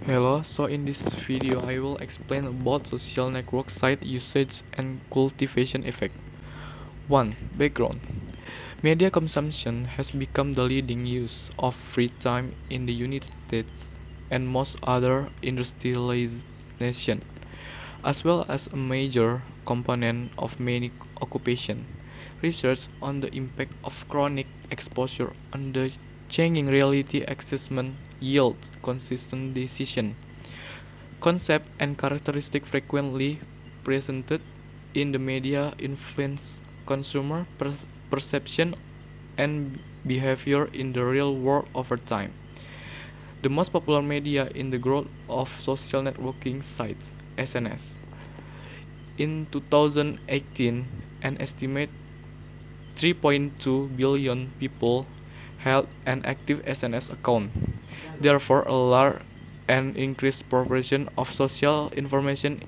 Hello, so in this video I will explain about social network site usage and cultivation effect. 1. Background. Media consumption has become the leading use of free time in the United States and most other industrialized nations, as well as a major component of many occupations. Research on the impact of chronic exposure on the changing reality assessment yields consistent decision. Concept and characteristic frequently presented in the media influence consumer perception and behavior in the real world over time. The most popular media in the growth of social networking sites, SNS. In 2018, an estimated 3.2 billion people held an active SNS account. Therefore, a large and increased proportion of social information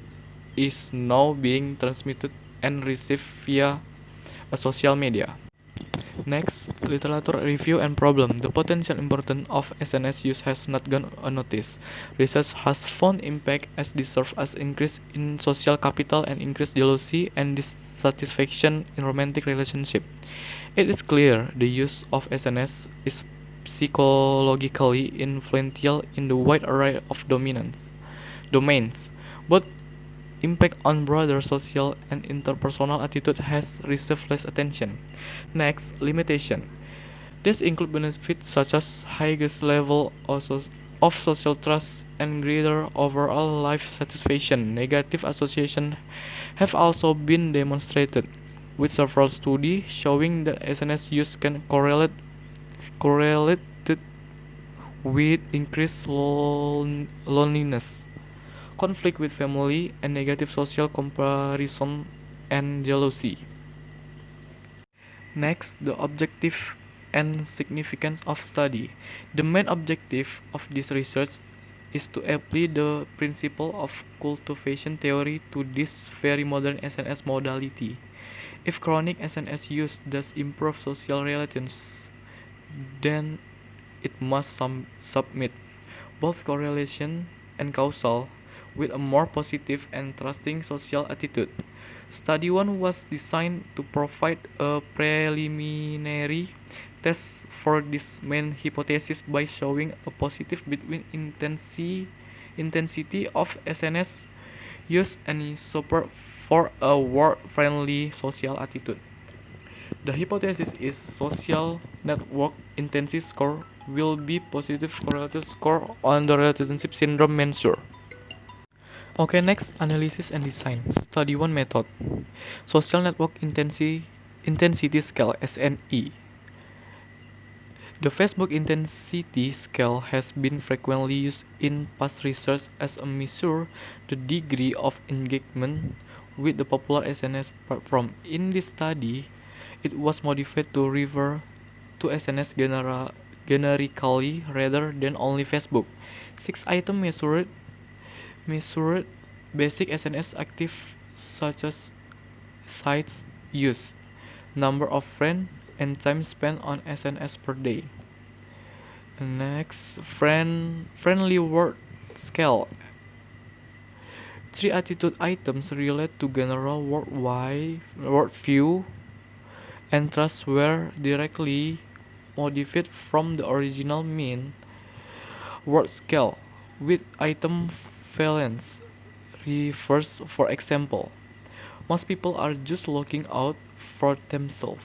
is now being transmitted and received via a social media. Next, literature review and problem. The potential importance of SNS use has not gone unnoticed. Research has found impact as deserved as increase in social capital and increased jealousy and dissatisfaction in romantic relationship. It is clear the use of SNS is psychologically influential in the wide array of domains, but impact on broader social and interpersonal attitude has received less attention. Next, limitation. These include benefits such as highest level of social trust and greater overall life satisfaction. Negative associations have also been demonstrated, with several studies showing that SNS use can correlated with increased loneliness, conflict with family, and negative social comparison and jealousy. Next, the objective and significance of study. The main objective of this research is to apply the principle of cultivation theory to this very modern SNS modality. If chronic SNS use does improve social relations, then it must submit both correlation and causal with a more positive and trusting social attitude. Study 1 was designed to provide a preliminary test for this main hypothesis by showing a positive between intensity of SNS use and support for a work-friendly social attitude. The hypothesis is social network intensity score will be positive correlated score on the relationship syndrome measure. Okay, next, analysis and design. Study 1 method. Social network intensity scale SNE. The Facebook intensity scale has been frequently used in past research as a measure the degree of engagement with the popular SNS platform. In this study, it was modified to refer to SNS generically rather than only Facebook. 6 items measured basic SNS active such as sites used, number of friends, and time spent on SNS per day. Next, friendly word scale. 3 attitude items relate to general worldview and trust were directly modified from the original mean word scale with item valence reverse. For example, most people are just looking out for themselves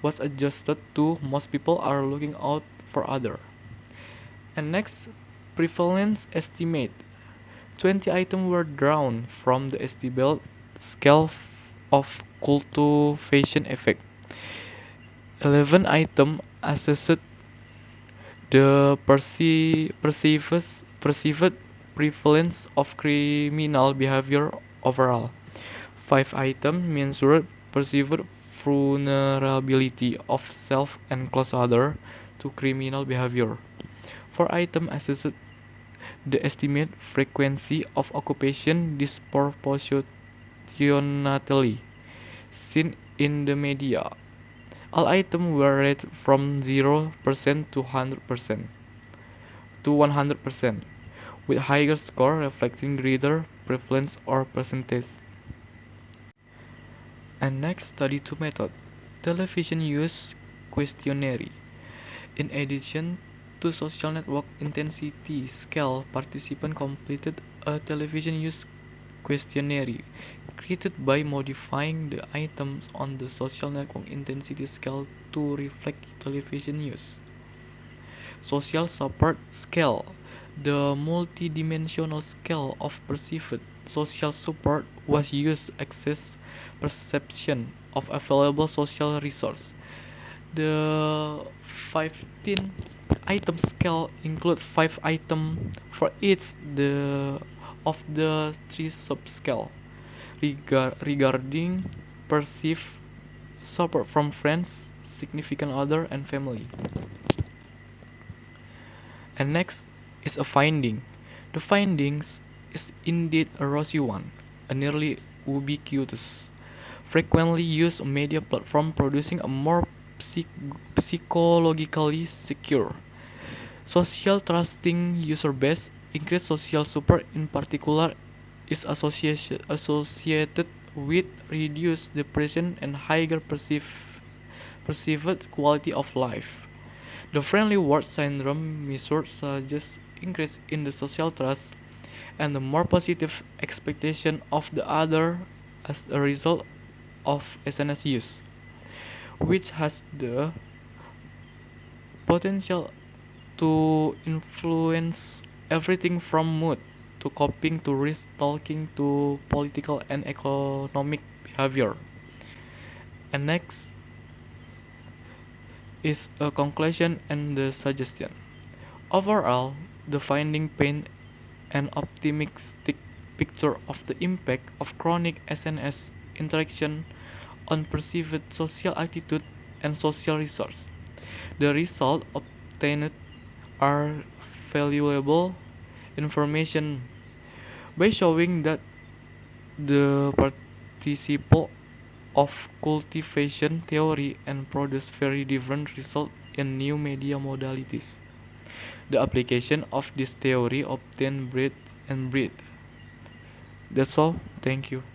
was adjusted to most people are looking out for other. And next, prevalence estimate. 20 items were drawn from the estimated scale of cultivation effect. 11 items assessed the perceived prevalence of criminal behavior overall. 5 items measured perceived vulnerability of self and close other to criminal behavior. 4 items assessed the estimated frequency of occupation disproportionately seen in the media. All items were rated from 0% to 100%. with higher score reflecting greater prevalence or percentage. And next, study 2 method. Television use questionnaire. In addition to social network intensity scale, participants completed a television use questionnaire created by modifying the items on the social network intensity scale to reflect television use. Social support scale. The multidimensional scale of perceived social support was used to assess perception of available social resource. The 15 item scale includes 5 items for each of the 3 subscale regarding perceived support from friends, significant other, and family. And next is a finding. The findings is indeed a rosy one, a nearly ubiquitous, frequently used media platform producing a more psychologically secure, social trusting user base. Increased social support in particular is associated with reduced depression and higher perceived quality of life. The friendly word syndrome measure suggests increase in the social trust and the more positive expectation of the other as a result of SNS use, which has the potential to influence everything from mood to coping to risk taking to political and economic behavior. And next is a conclusion and the suggestion. Overall, the finding paint an optimistic picture of the impact of chronic SNS interaction on perceived social attitude and social resource. The results obtained are valuable information by showing that the participants of cultivation theory and produce very different results in new media modalities. The application of this theory obtain breadth and breadth. That's all. Thank you.